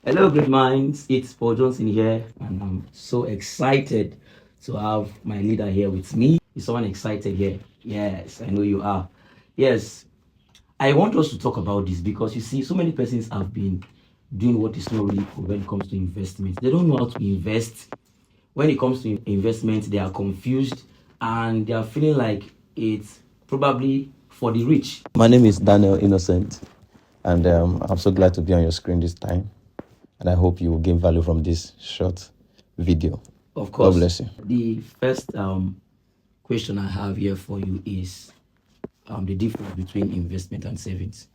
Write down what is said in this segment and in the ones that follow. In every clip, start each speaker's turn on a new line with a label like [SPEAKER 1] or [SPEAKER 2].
[SPEAKER 1] Hello, great minds. It's Paul Johnson here, and I'm so excited to have my leader here with me. Is someone excited here? Yes, I know you are. Yes, I want us to talk about this because you see, so many persons have been doing what is not really good when it comes to investment. They don't know how to invest. When it comes to investment, they are confused and they are feeling like it's probably for the rich.
[SPEAKER 2] My name is Daniel Innocent, and I'm so glad to be on your screen this time. And I hope you will gain value from this short video.
[SPEAKER 1] Of
[SPEAKER 2] God
[SPEAKER 1] course,
[SPEAKER 2] bless you.
[SPEAKER 1] the first question I have here for you is the difference between investment and savings.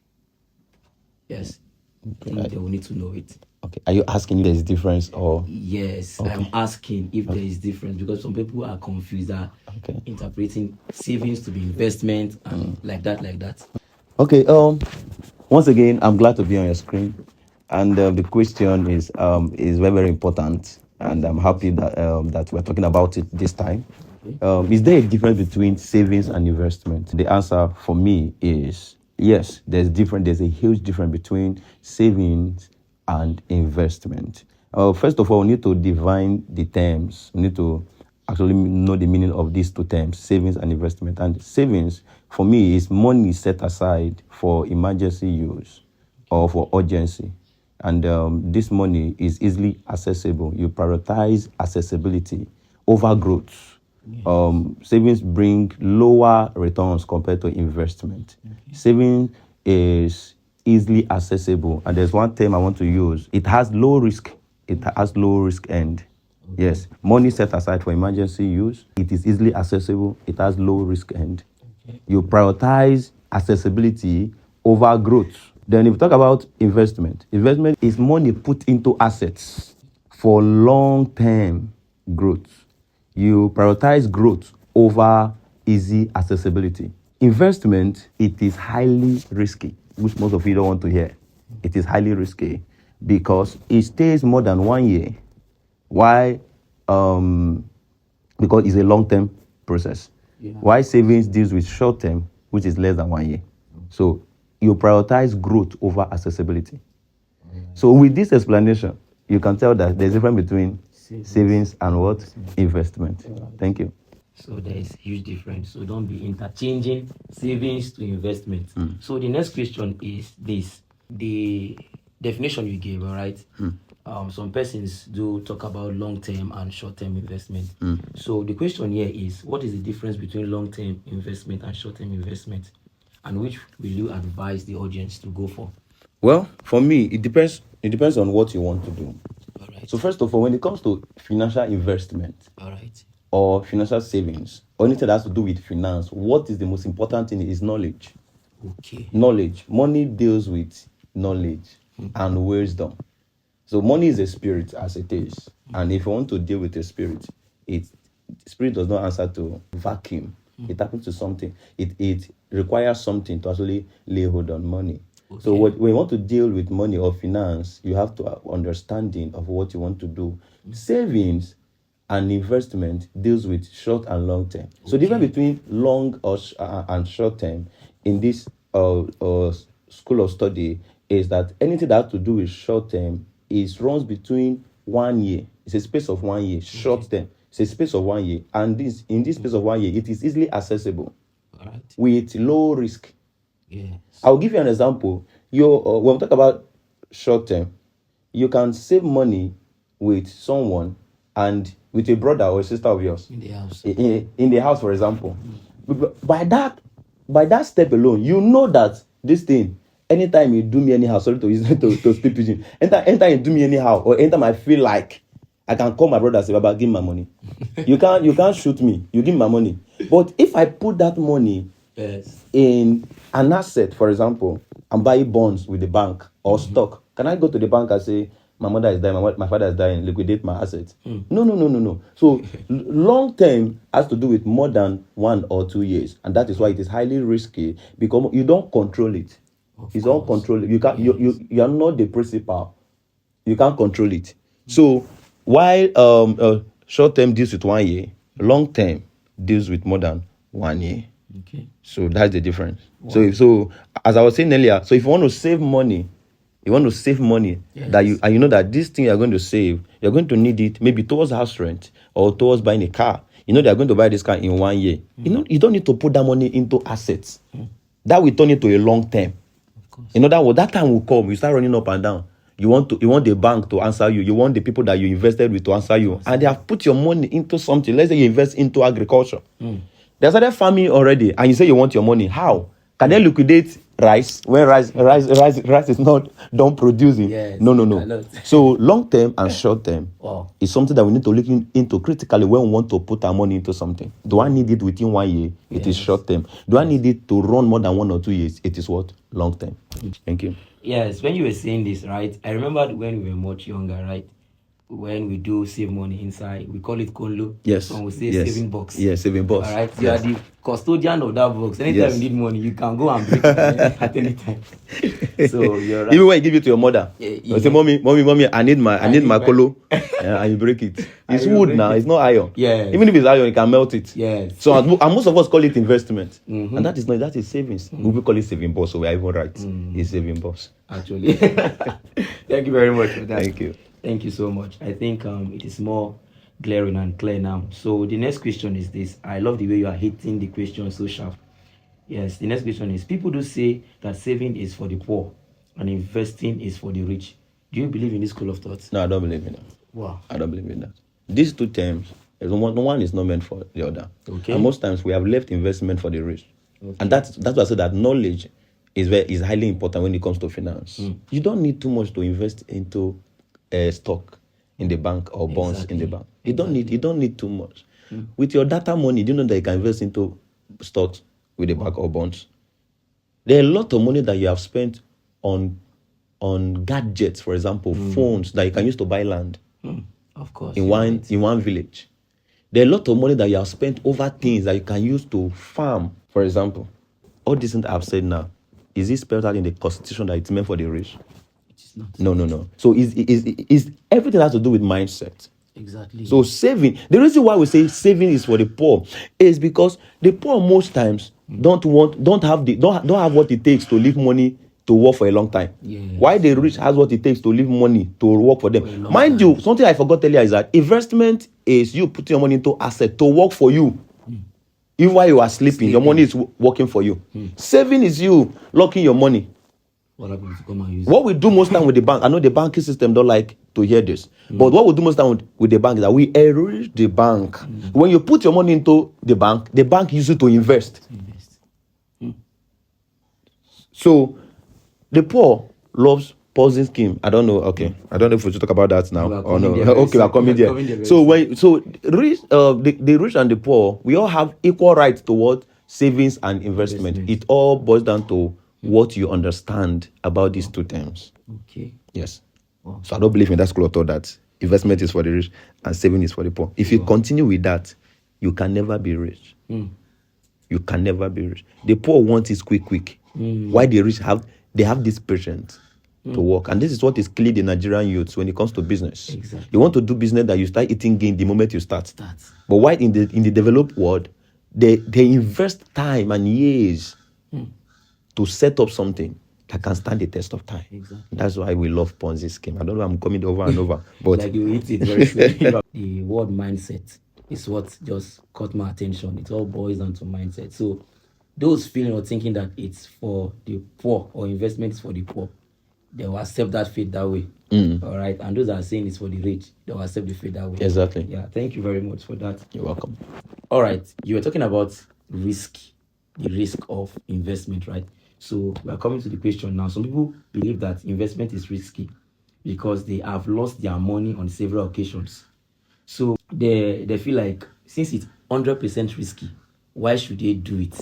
[SPEAKER 1] Yes, I think they will need to know it.
[SPEAKER 2] Okay. Are you asking if there's difference or?
[SPEAKER 1] Yes,
[SPEAKER 2] Okay.
[SPEAKER 1] I'm asking if there is difference because some people are confused, are
[SPEAKER 2] Okay.
[SPEAKER 1] interpreting savings to be investment and like that.
[SPEAKER 2] Okay. Once again, I'm glad to be on your screen, and the question is very very important, and I'm happy that we're talking about it this time. Is there a difference between savings and investment? The answer for me is yes. There's a huge difference between savings and investment. First of all, we need to define the terms. We need to actually know the meaning of these two terms, savings and investment. And savings, for me, is money set aside for emergency use or for urgency. And this money is easily accessible. You prioritize accessibility over growth. Savings bring lower returns compared to investment. Saving is easily accessible, and there's one term I want to use. It has low risk. It has low risk end. Yes, money set aside for emergency use. It is easily accessible. It has low risk end. You prioritize accessibility over growth. Then, if you talk about investment is money put into assets for long-term growth. You prioritize growth over easy accessibility. Investment, it is highly risky, which most of you don't want to hear. It is highly risky because it stays more than 1 year. Why? Because it's a long-term process. Why savings deals with short-term, which is less than 1 year. So you prioritize growth over accessibility. So with this explanation, you can tell that there's a difference between savings and what? Investment. Thank you.
[SPEAKER 1] So there is huge difference. So don't be interchanging savings to investment. So the next question is this: the definition you gave, all right? Some persons do talk about long-term and short-term investment. So the question here is, what is the difference between long-term investment and short-term investment, and which will you advise the audience to go for?
[SPEAKER 2] Well, for me, it depends. It depends on what you want to do.
[SPEAKER 1] All right.
[SPEAKER 2] So first of all, when it comes to financial investment,
[SPEAKER 1] All right.
[SPEAKER 2] or financial savings, or anything that has to do with finance, what is the most important thing is knowledge.
[SPEAKER 1] Okay.
[SPEAKER 2] Knowledge. Money deals with knowledge and wisdom. So money is a spirit as it is. And if you want to deal with a spirit, spirit does not answer to vacuum. It happens to something. It requires something to actually lay hold on money. So when you want to deal with money or finance, you have to have understanding of what you want to do. Savings and investment deals with short and long term. So the difference between long and short term in this school of study is that anything that has to do with short term runs between 1 year. It's a space of 1 year. Short term, it's a space of 1 year, and in this space of 1 year, it is easily accessible with low risk.
[SPEAKER 1] Yes.
[SPEAKER 2] I'll give you an example. When we talk about short term, you can save money with someone and with a brother or a sister of yours
[SPEAKER 1] In the house.
[SPEAKER 2] in the house, for example. By that step alone, you know that this thing, anytime you do me anyhow, sorry to use to speak pidgin, anytime you do me anyhow, or anytime I feel like I can call my brother and say, Baba, give me my money. You can't shoot me. You give me my money. But if I put that money in an asset, for example, and buy bonds with the bank or stock, can I go to the bank and say, my mother is dying, my father is dying, liquidate my assets? No. So long term has to do with more than 1 or 2 years, and that is why it is highly risky because you don't control it. It's uncontrollable. You are not the principal. You can't control it. So while short term deals with 1 year, long term deals with more than 1 year.
[SPEAKER 1] Okay.
[SPEAKER 2] So that's the difference. Wow. So as I was saying earlier, so if you want to save money You want to save money that you and you know that this thing you're going to save, you're going to need it maybe towards house rent or towards buying a car. You know they're going to buy this car in 1 year. You know you don't need to put that money into assets. That will turn it to a long term. In other words, that time will come. You start running up and down. You want the bank to answer you. You want the people that you invested with to answer you, and they have put your money into something. Let's say you invest into agriculture. They started farming already, and you say you want your money. How can they liquidate rice when rice is not done producing?
[SPEAKER 1] Yes,
[SPEAKER 2] No.
[SPEAKER 1] cannot.
[SPEAKER 2] So long term and short term
[SPEAKER 1] Wow.
[SPEAKER 2] is something that we need to look into critically when we want to put our money into something. Do I need it within 1 year? It is short term. Do I need it to run more than 1 or 2 years? It is what? Long term. Thank you.
[SPEAKER 1] Yes, when you were saying this, right? I remember when we were much younger, right? When we do save money inside, we call it konlo.
[SPEAKER 2] Yes.
[SPEAKER 1] Some will say
[SPEAKER 2] Yes.
[SPEAKER 1] saving box.
[SPEAKER 2] Yes, saving box.
[SPEAKER 1] All right. You
[SPEAKER 2] Yes.
[SPEAKER 1] are the custodian of that box. Anytime
[SPEAKER 2] Yes.
[SPEAKER 1] you need money, you can go and break it at any time. So you're right.
[SPEAKER 2] Even when you give it to your mother,
[SPEAKER 1] Yeah,
[SPEAKER 2] you say, "Mommy, I need my
[SPEAKER 1] need
[SPEAKER 2] kolo," and you break it. It's
[SPEAKER 1] you
[SPEAKER 2] wood
[SPEAKER 1] break
[SPEAKER 2] now.
[SPEAKER 1] it.
[SPEAKER 2] It's not iron.
[SPEAKER 1] Yes.
[SPEAKER 2] Even if it's iron, you can melt it.
[SPEAKER 1] Yes.
[SPEAKER 2] So and most of us call it investment, and that is savings. We call it saving boss, so we are even right. It's saving boss.
[SPEAKER 1] Actually. Thank you very much for that.
[SPEAKER 2] Thank you.
[SPEAKER 1] Thank you so much. I think it is more glaring and clear now. So the next question is this. I love the way you are hitting the question so sharp. Yes, the next question is, people do say that saving is for the poor and investing is for the rich. Do you believe in this school of thought?
[SPEAKER 2] No, I don't believe in that.
[SPEAKER 1] Wow.
[SPEAKER 2] I don't believe in that. These two terms, one is not meant for the other.
[SPEAKER 1] Okay.
[SPEAKER 2] And most times we have left investment for the rich. And that's why I said that knowledge is highly important when it comes to finance. You don't need too much to invest into stock in the bank or bonds in the bank. You don't need too much. With your data money, do you know that you can invest into stocks with the bank or bonds? There are a lot of money that you have spent on gadgets, for example, phones that you can use to buy land
[SPEAKER 1] Of course.
[SPEAKER 2] in one village. There are a lot of money that you have spent over things that you can use to farm, for example. All these things I've said now, is it spelled out in the constitution that it's meant for the rich?
[SPEAKER 1] It is not.
[SPEAKER 2] No. So is everything has to do with mindset.
[SPEAKER 1] Exactly.
[SPEAKER 2] So saving, the reason why we say saving is for the poor is because the poor most times don't have what it takes to leave money to work for a long time.
[SPEAKER 1] Yes.
[SPEAKER 2] Why the rich has what it takes to leave money to work for them.
[SPEAKER 1] For a long
[SPEAKER 2] Mind
[SPEAKER 1] time.
[SPEAKER 2] you, something I forgot earlier is that investment is you putting your money into asset to work for you. Even while you are sleeping, your money is working for you. Saving is you locking your money.
[SPEAKER 1] What happens to come and use
[SPEAKER 2] What we do most time with the bank, I know the banking system don't like to hear this, but what we do most time with the bank is that we enrich the bank. When you put your money into the bank uses it to invest.
[SPEAKER 1] invest?
[SPEAKER 2] So the poor loves pausing scheme. I don't know. Okay, I don't know if we should talk about that now
[SPEAKER 1] We are
[SPEAKER 2] or no.
[SPEAKER 1] coming there very
[SPEAKER 2] Okay, we are
[SPEAKER 1] soon.
[SPEAKER 2] coming
[SPEAKER 1] We are coming
[SPEAKER 2] there.
[SPEAKER 1] there
[SPEAKER 2] So
[SPEAKER 1] very
[SPEAKER 2] the rich and the poor, we all have equal rights toward savings and investment. It all boils down to what you understand about these two terms.
[SPEAKER 1] Okay.
[SPEAKER 2] Yes.
[SPEAKER 1] Wow.
[SPEAKER 2] So I don't believe in that school of thought that investment is for the rich and saving is for the poor. If you continue with that, you can never be rich. You can never be rich. The poor want it quick. Why the rich have this patience to work. And this is what is killing the Nigerian youths when it comes to business.
[SPEAKER 1] Exactly.
[SPEAKER 2] You want to do business that you start eating gain the moment you start.
[SPEAKER 1] That's
[SPEAKER 2] But why in the developed world, they invest time and years to set up something that can stand the test of time.
[SPEAKER 1] Exactly.
[SPEAKER 2] That's why we love Ponzi scheme. I don't know, I'm coming over and over, but
[SPEAKER 1] like you hit it very slowly. The word mindset is what just caught my attention. It all boils down to mindset. So those feeling or thinking that it's for the poor or investment is for the poor, they will accept that faith that way. All right. And those that are saying it's for the rich, they will accept the faith that way.
[SPEAKER 2] Exactly.
[SPEAKER 1] Yeah. Thank you very much for that.
[SPEAKER 2] You're welcome.
[SPEAKER 1] All right. You were talking about risk, the risk of investment, right? So we are coming to the question now. Some people believe that investment is risky because they have lost their money on several occasions. So they feel like since it's 100% risky, why should they do it?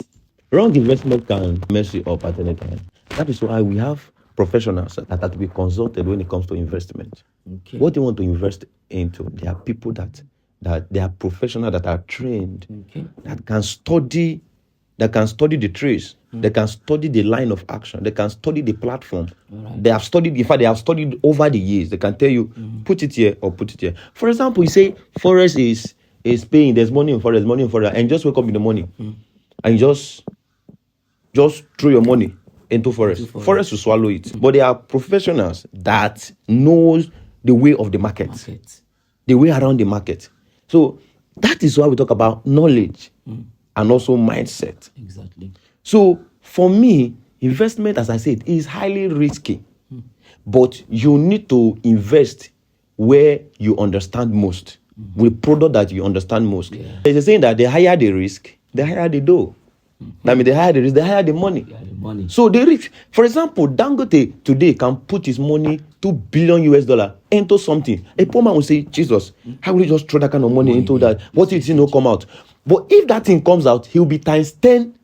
[SPEAKER 2] Wrong investment can mess you up at any time. That is why we have professionals that have to be consulted when it comes to investment.
[SPEAKER 1] Okay.
[SPEAKER 2] What do you want to invest into? There are people that they are professionals that are trained,
[SPEAKER 1] Okay.
[SPEAKER 2] that can study the trees, they can study the line of action, they can study the platform.
[SPEAKER 1] Alright.
[SPEAKER 2] They have studied, in fact, they have studied over the years. They can tell you, put it here or put it here. For example, you say forest is paying, there's money in forest, and you just wake up in the morning and you just throw your money into forest.
[SPEAKER 1] Into forest.
[SPEAKER 2] Forest will swallow it. But there are professionals that knows the way of the market, the way around the market. So that is why we talk about knowledge and also mindset.
[SPEAKER 1] Exactly.
[SPEAKER 2] So for me, investment, as I said, is highly risky. But you need to invest where you understand most, with product that you understand most. There's a saying that the higher the risk, the higher the dough. I mean, the higher the risk, the higher the money.
[SPEAKER 1] Yeah, the money.
[SPEAKER 2] So the risk, for example, Dangote today can put his money, $2 billion US, into something. A poor man will say, Jesus, how will you just throw that kind of money into that? What if it not come out? But if that thing comes out, he'll be times 10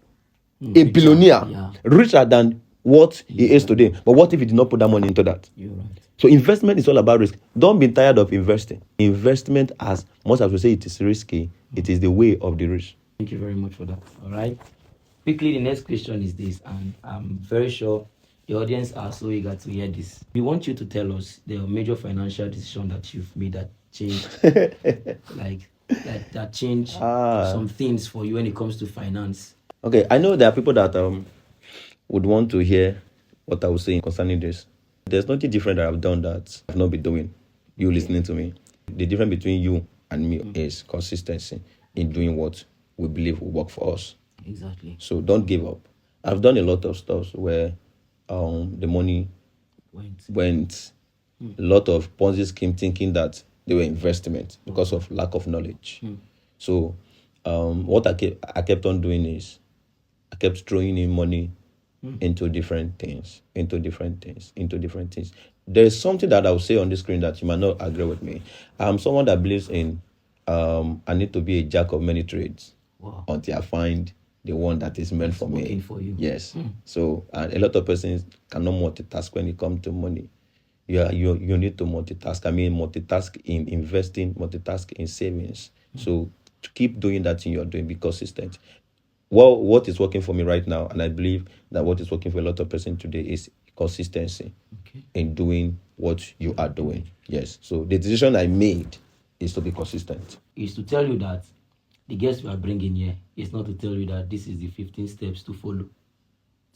[SPEAKER 2] a billionaire, richer than what he is today. But what if he did not put that money into that?
[SPEAKER 1] You're right.
[SPEAKER 2] So investment is all about risk. Don't be tired of investing. Investment, as much as we say it is risky, it is the way of the rich.
[SPEAKER 1] Thank you very much for that. All right. Quickly, the next question is this, and I'm very sure the audience are so eager to hear this. We want you to tell us the major financial decision that you've made that changed, that changed some things for you when it comes to finance.
[SPEAKER 2] Okay, I know there are people that would want to hear what I was saying concerning this. There's nothing different that I've done that I've not been doing. You listening to me. The difference between you and me is consistency in doing what we believe will work for us.
[SPEAKER 1] Exactly.
[SPEAKER 2] So don't give up. I've done a lot of stuff where the money went. A lot of Ponzi scheme thinking that they were investment because of lack of knowledge. So what I kept on doing is I kept throwing in money into different things. There's something that I'll say on the screen that you might not agree with me. I'm someone that believes in I need to be a jack of many trades until I find the one that is meant for me.
[SPEAKER 1] For you.
[SPEAKER 2] Yes. So a lot of persons cannot multitask when it comes to money. You need to multitask. I mean, multitask in investing, multitask in savings. So to keep doing that thing you're doing, be consistent. Well, what is working for me right now, and I believe that what is working for a lot of persons today is consistency in doing what you are doing. Yes. So the decision I made is to be consistent.
[SPEAKER 1] Is to tell you that the guest we are bringing here is not to tell you that this is the 15 steps to follow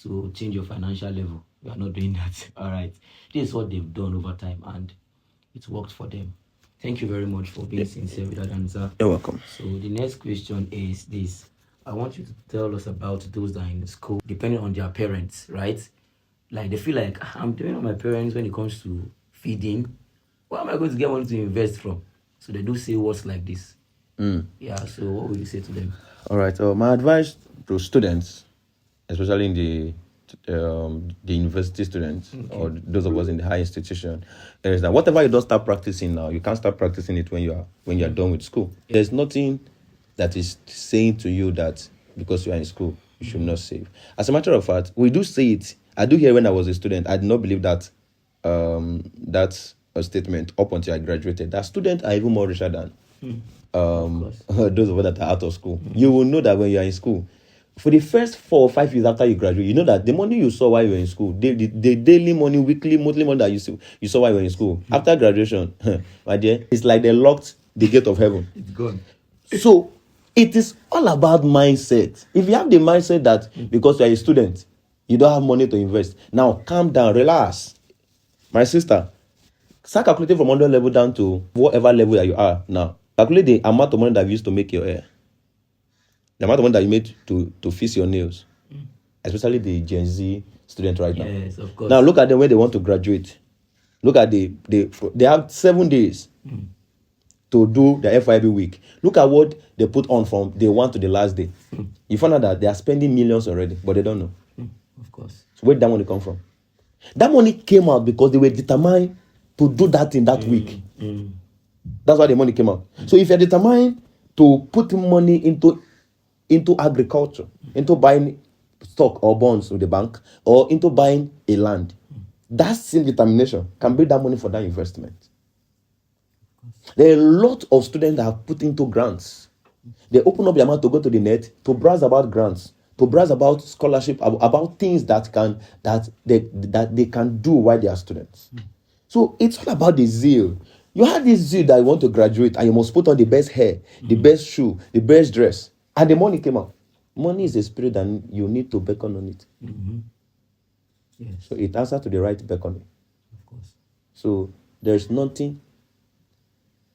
[SPEAKER 1] to change your financial level. We are not doing that. All right. This is what they've done over time, and it's worked for them. Thank you very much for being sincere with that answer.
[SPEAKER 2] You're welcome.
[SPEAKER 1] So the next question is this. I want you to tell us about those that are in school, depending on their parents, right? Like they feel like, I'm depending on my parents when it comes to feeding. Where am I going to get money to invest from? So they do say words like this. Yeah, so what would you say to them?
[SPEAKER 2] All right. My advice to students, especially in the university students or those of us in the higher institution, is that whatever you don't start practicing now, you can't start practicing it when you're done with school. There's nothing that is saying to you that because you are in school, you should not save. As a matter of fact, we do say it. I do hear when I was a student, I did not believe that that's a statement up until I graduated. That students are even more richer than those of us that are out of school. You will know that when you are in school, for the first 4 or 5 years after you graduate, you know that the money you saw while you were in school, the daily money, weekly, monthly money that you saw while you were in school, after graduation, my dear, it's like they locked the gate of heaven.
[SPEAKER 1] It's gone.
[SPEAKER 2] So it is all about mindset. If you have the mindset that because you are a student, you don't have money to invest, now calm down, relax. My sister, start calculating from 100 level down to whatever level that you are now. Calculate the amount of money that you used to make your hair. The amount of money that you made to fix your nails. Especially the Gen Z student right now.
[SPEAKER 1] Yes, of course.
[SPEAKER 2] Now look at them when they want to graduate. Look at they have 7 days to do the FIB week. Look at what they put on from day 1 to the last day. You find out that they are spending millions already, but they don't know.
[SPEAKER 1] Of course.
[SPEAKER 2] So where did that money come from? That money came out because they were determined to do that in that week. That's why the money came out. So if you're determined to put money into agriculture, into buying stock or bonds with the bank, or into buying a land, that same determination can bring that money for that investment. There are a lot of students that have put into grants. They open up their mouth to go to the net to browse about grants, to browse about scholarship, about things that they can do while they are students. So it's all about the zeal. You have this zeal that you want to graduate and you must put on the best hair, the best shoe, the best dress. And the money came out. Money is a spirit and you need to beckon on it.
[SPEAKER 1] Yes.
[SPEAKER 2] So it answers to the right beckoning.
[SPEAKER 1] Of course.
[SPEAKER 2] So there's nothing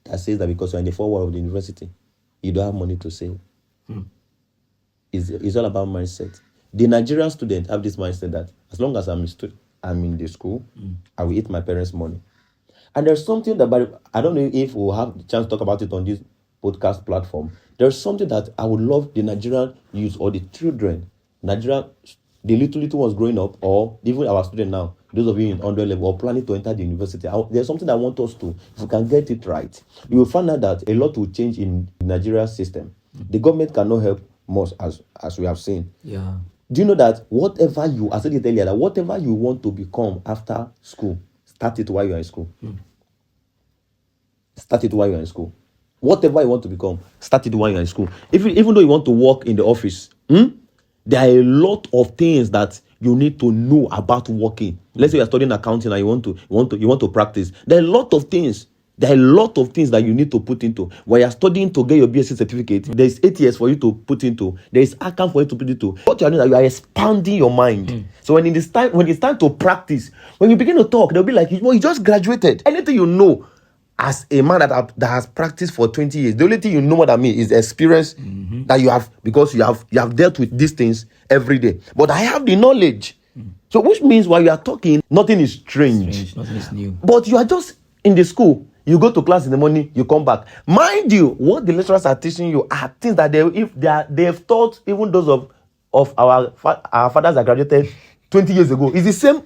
[SPEAKER 2] that says that because you're in the forward of the university, you don't have money to save. It's all about mindset. The Nigerian student have this mindset that as long as I'm in the school, I will eat my parents' money. And there's something that, I don't know if we'll have the chance to talk about it on this podcast platform. There's something that I would love the Nigerian youth or the children, the little ones growing up, or even our students now, those of you in 100 level or planning to enter the university. There's something I want us to, if we can get it right, you will find out that a lot will change in Nigeria's system. The government cannot help much, as we have seen.
[SPEAKER 1] Yeah.
[SPEAKER 2] Do you know that whatever you, I said it earlier, that whatever you want to become after school, start it while you're in school. Start it while you're in school. Whatever you want to become, start it while you're in school. Even though you want to work in the office, there are a lot of things that you need to know about working. Let's say you're studying accounting and you want to practice. There are a lot of things. There are a lot of things that you need to put into. When you're studying to get your BSc certificate, there's ATS for you to put into. There is ACAM for you to put into. What you are doing is you are expanding your mind. So when it's time to practice, when you begin to talk, they'll be like, well, you just graduated. Anything you know as a man that has practiced for 20 years, the only thing you know what I mean is the experience that you have, because you have dealt with these things every day. But I have the knowledge. So which means while you are talking, nothing is strange.
[SPEAKER 1] Nothing is new.
[SPEAKER 2] But you are just in the school. You go to class in the morning, you come back. Mind you, what the lecturers are teaching you are things that they've taught even those of our fathers that graduated 20 years ago. It's the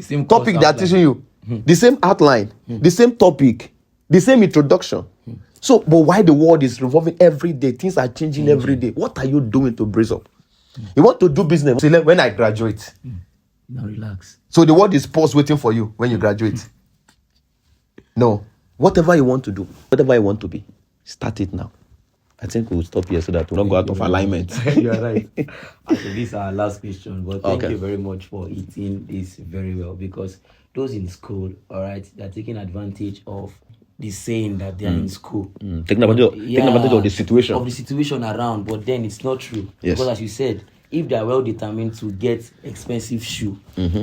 [SPEAKER 2] same topic they are teaching you. The same outline, the same topic, the same introduction. So, but why the world is revolving every day, things are changing every day. What are you doing to brace up? You want to do business when I graduate.
[SPEAKER 1] Now relax.
[SPEAKER 2] So the world is paused waiting for you when you graduate. No. Whatever you want to do, whatever you want to be, start it now. I think we'll stop here so that we'll not go out of alignment.
[SPEAKER 1] You are right. Actually, this is our last question, but thank
[SPEAKER 2] Okay.
[SPEAKER 1] you very much for eating this very well, because those in school, all right, they're taking advantage of the saying that they're in school.
[SPEAKER 2] Taking advantage of the situation.
[SPEAKER 1] Of the situation around, but then it's not true.
[SPEAKER 2] Yes.
[SPEAKER 1] Because as you said, if they are well determined to get expensive shoe,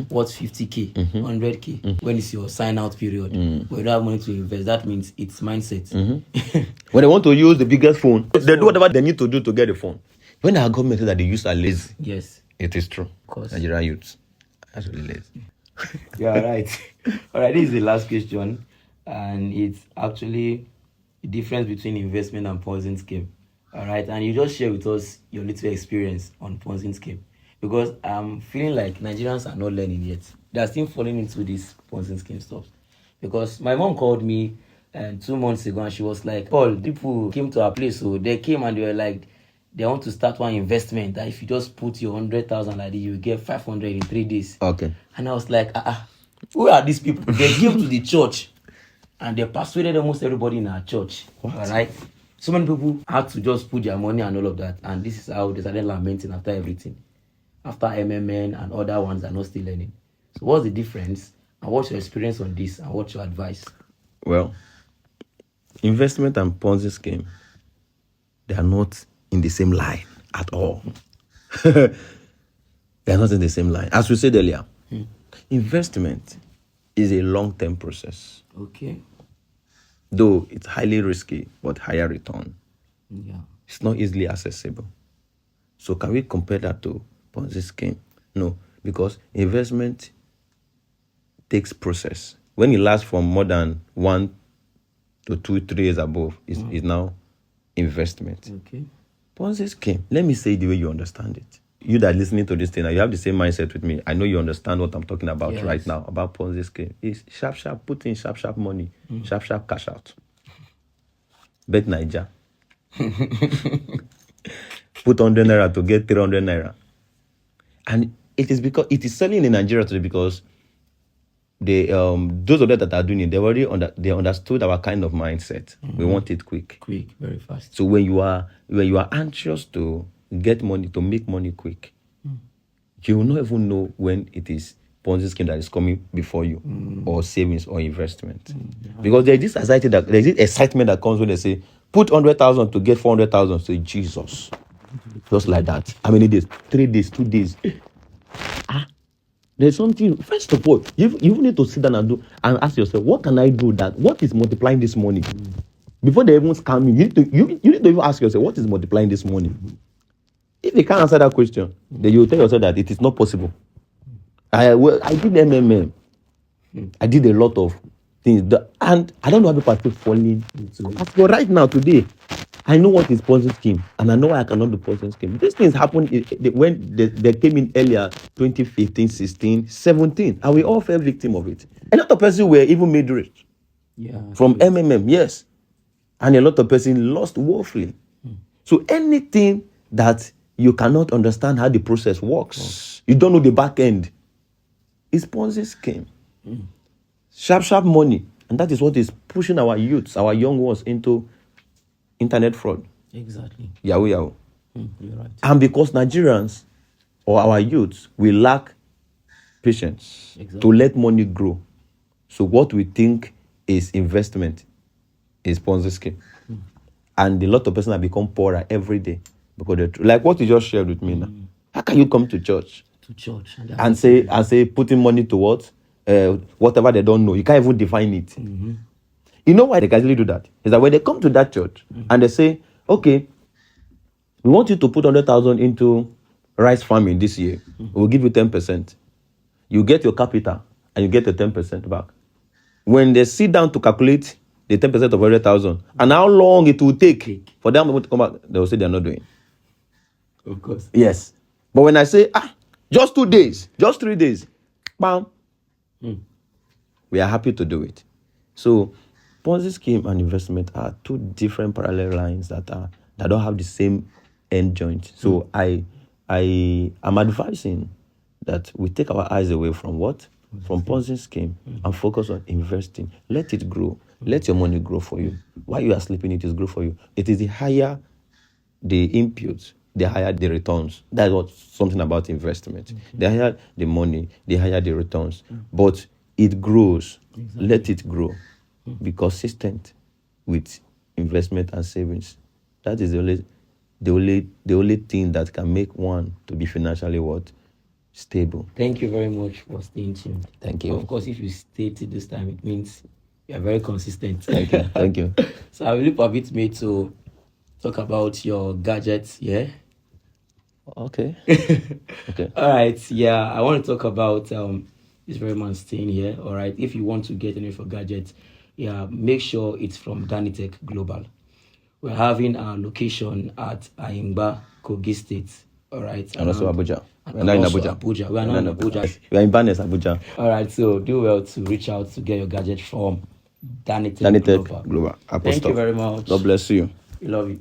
[SPEAKER 1] worth 50k, 100k, when it's your sign out period, but you don't have money to invest, that means it's mindset.
[SPEAKER 2] When they want to use the biggest phone, they do whatever they need to do to get a phone. When our government says that the youths are lazy,
[SPEAKER 1] Yes.
[SPEAKER 2] it is true.
[SPEAKER 1] Of course.
[SPEAKER 2] Nigerian youths are actually lazy.
[SPEAKER 1] Yeah, right. All right, this is the last question, and it's actually the difference between investment and Ponzi scheme. All right, and you just share with us your little experience on Ponzi scheme, because I'm feeling like Nigerians are not learning yet. They are still falling into this Ponzi scheme stuff. Because my mom called me 2 months ago and she was like, Paul, people came to our place, so they came and they were like, they want to start one investment that if you just put your 100,000 like this, you get 500 in 3 days.
[SPEAKER 2] Okay.
[SPEAKER 1] And I was like, who are these people? They came to the church and they persuaded almost everybody in our church.
[SPEAKER 2] What?
[SPEAKER 1] All right. So many people had to just put their money and all of that. And this is how they started lamenting after everything. After MMN and other ones are not still learning. So what's the difference? And what's your experience on this? And what's your advice?
[SPEAKER 2] Well, investment and Ponzi scheme, they are not in the same line at all. They are not in the same line. As we said earlier, investment is a long-term process.
[SPEAKER 1] Okay.
[SPEAKER 2] Though it's highly risky, but higher return.
[SPEAKER 1] Yeah.
[SPEAKER 2] It's not easily accessible. So can we compare that to Ponzi scheme? No, because investment takes process. When it lasts for more than 1 to 2, 3 years above, is now investment.
[SPEAKER 1] Okay.
[SPEAKER 2] Ponzi scheme, let me say it the way you understand it. You that are listening to this thing, you have the same mindset with me. I know you understand what I'm talking about
[SPEAKER 1] Yes.
[SPEAKER 2] right now, about Ponzi scheme. It's sharp, put in sharp money, sharp cash out. Bet Naija. Put 100 naira to get 300 naira. And it is because it is selling in Nigeria today because they those of them that are doing it, they understood our kind of mindset. We want it quick.
[SPEAKER 1] Quick, very fast.
[SPEAKER 2] So when you are anxious to get money, to make money quick, you will not even know when it is Ponzi scheme that is coming before you, or savings or investment. Because there's this excitement that comes when they say, put 100,000 to get 400,000. Say, Jesus. Just like that. How many days? 3 days, 2 days. There's something, first of all, you need to sit down and ask yourself, what can I do what is multiplying this money? Before they even scam you need to even ask yourself, what is multiplying this money? If you can't answer that question, then you tell yourself that it is not possible. I did MMM. I did a lot of things, and I don't know how people are still falling into it. As for right now, today, I know what is Ponzi scheme, and I know I cannot do Ponzi scheme. These things happened when they came in earlier, 2015, 16, 17, and we all fell victim of it. A lot of persons were even made rich from MMM, yes, and a lot of persons lost woefully. So anything that you cannot understand how the process works, you don't know the back end, it's Ponzi scheme. Sharp money, and that is what is pushing our youths, our young ones, into internet fraud.
[SPEAKER 1] Exactly.
[SPEAKER 2] Yahoo.
[SPEAKER 1] You're right.
[SPEAKER 2] And because Nigerians or our youths, we lack patience to let money grow. So what we think is investment is Ponzi scheme. And a lot of persons have become poorer every day because like what you just shared with me now. How can you come to church? And say putting money to what? Whatever they don't know. You can't even define it. You know why they can easily do that? Is that when they come to that church and they say, okay, we want you to put 100,000 into rice farming this year. We'll give you 10%. You get your capital and you get the 10% back. When they sit down to calculate the 10% of 100,000 and how long it will take for them to come back, they will say they're not doing.
[SPEAKER 1] Of course.
[SPEAKER 2] Yes. But when I say, just 2 days, just 3 days, bam, we are happy to do it. So Ponzi scheme and investment are two different parallel lines that don't have the same end joint. So I am advising that we take our eyes away from what? From Ponzi scheme and focus on investing. Let it grow. Let your money grow for you. While you are sleeping, it is grow for you. It is the higher the inputs, the higher the returns. That's what something about investment. The higher the money, the higher the returns. But it grows. Let it grow. Be consistent with investment and savings. That is the only thing that can make one to be financially stable.
[SPEAKER 1] Thank you very much for staying tuned.
[SPEAKER 2] Thank you.
[SPEAKER 1] Of course, if you stayed till this time, it means you are very consistent.
[SPEAKER 2] Thank you. Thank you.
[SPEAKER 1] So I will leave a bit made to talk about your gadgets. Yeah.
[SPEAKER 2] Okay. Okay.
[SPEAKER 1] All right. Yeah, I want to talk about this very man staying here. All right. If you want to get any of your gadgets, make sure it's from Danitech Global. We're having our location at Ayimba, Kogi State. All right.
[SPEAKER 2] And also Abuja.
[SPEAKER 1] We're not in Abuja. We are not in Abuja.
[SPEAKER 2] We are in Banes, Abuja.
[SPEAKER 1] All right. So do well to reach out to get your gadget from Danitech Global.
[SPEAKER 2] Apostle.
[SPEAKER 1] Thank you very much.
[SPEAKER 2] God bless you.
[SPEAKER 1] We love you.